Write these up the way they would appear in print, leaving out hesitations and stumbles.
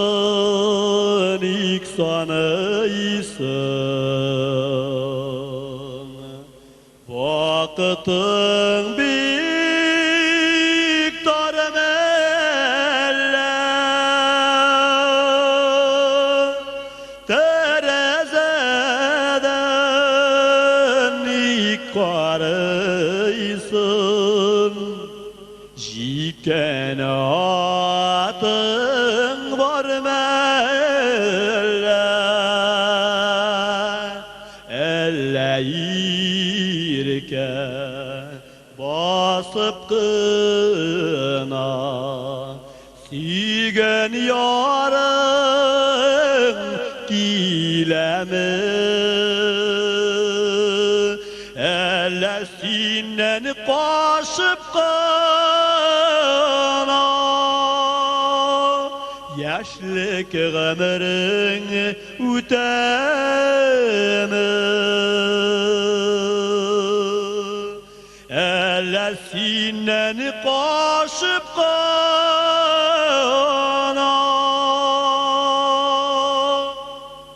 Minutlarının ilk sanıysın, vakıtın büyük darmelle, terezeden ilk karıysın, jiken atın var melle, elleyirken basıp kına, süygen yarın gilemi, ellesinden koşup kına, yaşlık ömrün ütemi, ellesinden koşup kına,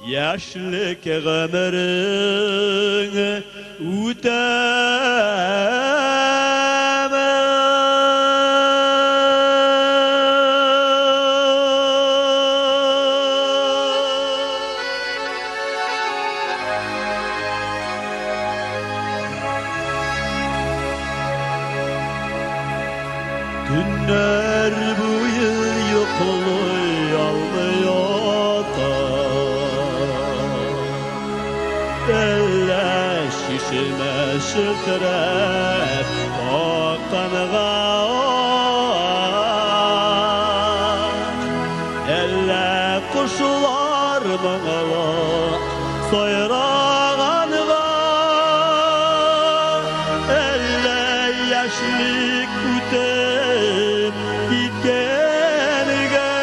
yaşlık ömrün ütemi. Günler boyu yokluğu almıyor da, elle şişime şıkırıp bakkanığa, elle kuşlar bana sayrağanığa, elle yaşlık ütep gitkenige,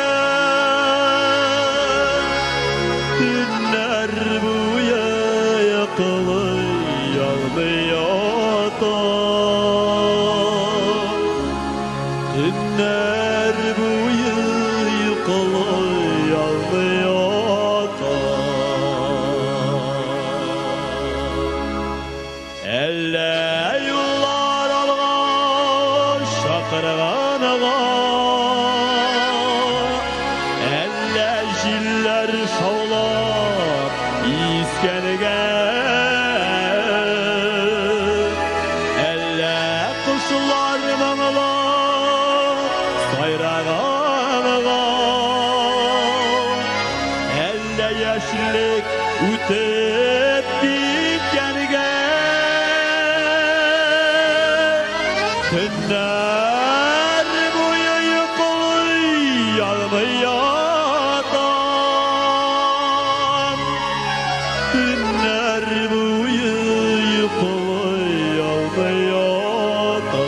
günler buya yakılıyor almıyor da, günler buya yakılıyor almıyor da, elle yollar algan şakırganıga, elle jiller şavlap iskenige, elle kuşlar mağlap sayrağanıga, elle yaşlık ütep gitkenige, günler boyu yıkılıyor almayadan, günler boyu yıkılıyor almayadan,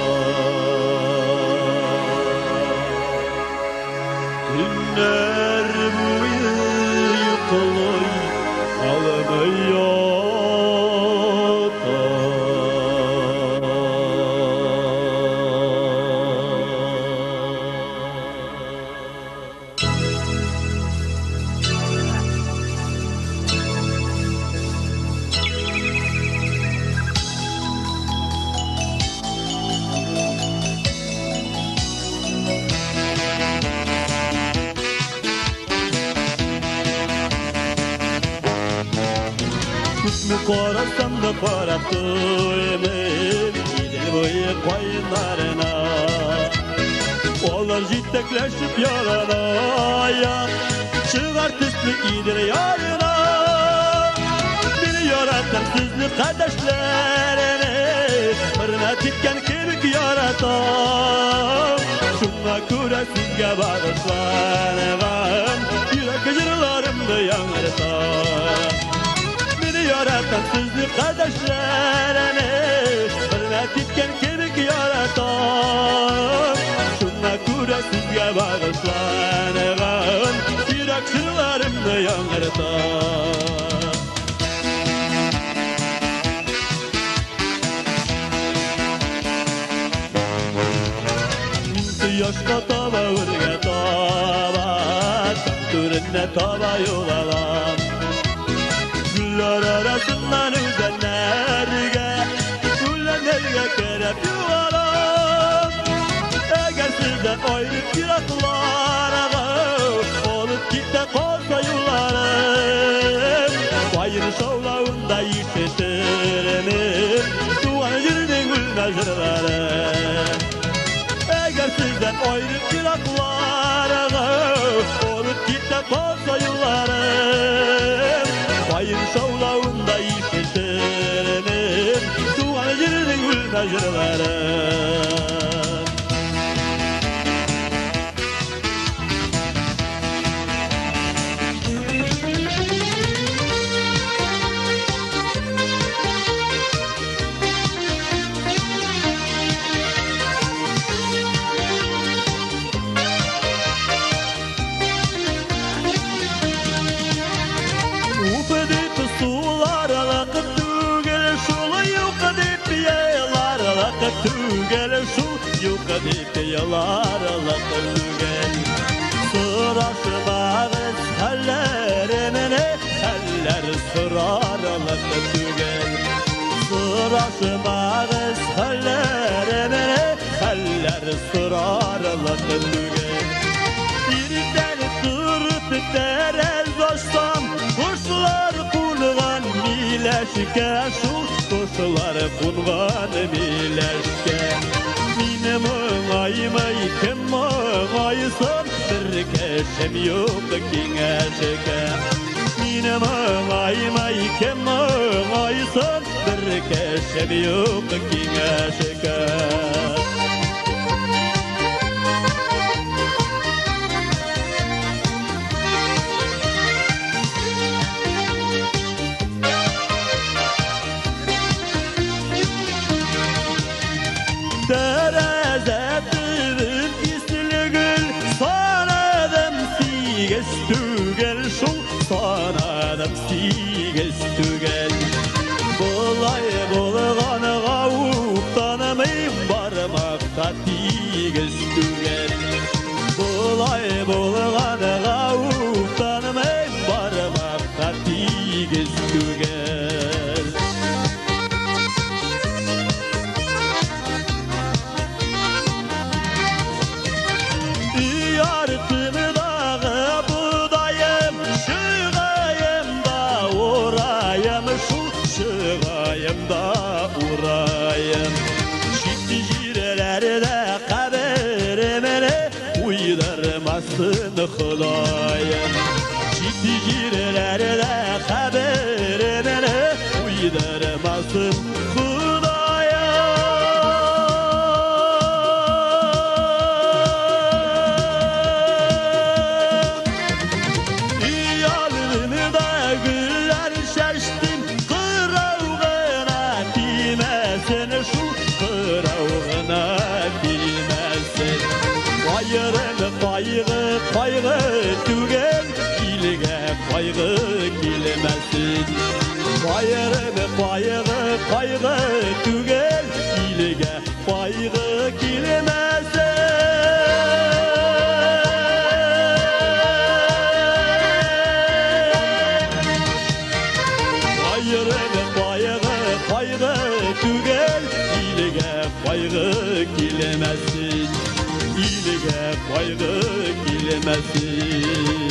günler boyu yıkılıyor almayadan. Kutmu korasam da koratıyım, gidil boyu koyunlarına, onlar jitekleşip yarana, çıkar tüslü gidir yarına, beni yaratan tüzlü kardeşlerine, hürmet etken kemik yaratan, şuna göre sizge bağışlanıvam, yürek jırlarımdı yanırtan. Yaratan sözlü kardeşlerine, hürmet etken kemik yaratan, şuna göre sizge bağışlanıvam, yürek jırlarımdı yanırtan. Yaşka tava urgeta cennet hala yol alam. Güller arasından üzenlerge, gülenlerge kerep yuvalam. Eğer sizden ayrı piraklara olup gitte kolsa yollarım, bayır şovlağında işitirim tuğan yürüdün gülmez yıllarım. Eğer sizden ayrı piraklara olup gitte kolsa yollarım, bayır şovlağında işitirim tuğan yürüdün gülmez yıllarım. Tügel şu yukarıda yalar tügel sıraşmağız hallerine haller sırar tügel sıraşmağız hallerine haller sırar tügel birden tırıp terez açsam kuşlar kulgan mileşke şu kuşlar kulgan mileşke mine mağayma kim mağaysın bir keşem yok kingeşke mine mağayma kim mağaysın bir keşem yok kingeşke. Terezettin istilgül sanadım siges tügel şul sanadım siges tügel bulay bulgan gavuk tanımayım barmakta tiges tügel bulay bulgan gavuk tanımayım barmakta tiges tügel. Urayım şitti jirelerde kaberimene uydurmasın kılayım şitti jirelerde kaberimene uydurmasın kılayım. İyalını da güller şaştım şu kıravğına bilmezsin bayırın kaygı tügel ilge kaygı kilmesin bayırın kaygı tügel ilge kaygı kilmesin bayırın kaygı tügel ilge kaygı kilmesin ilge kaygı kilmesin.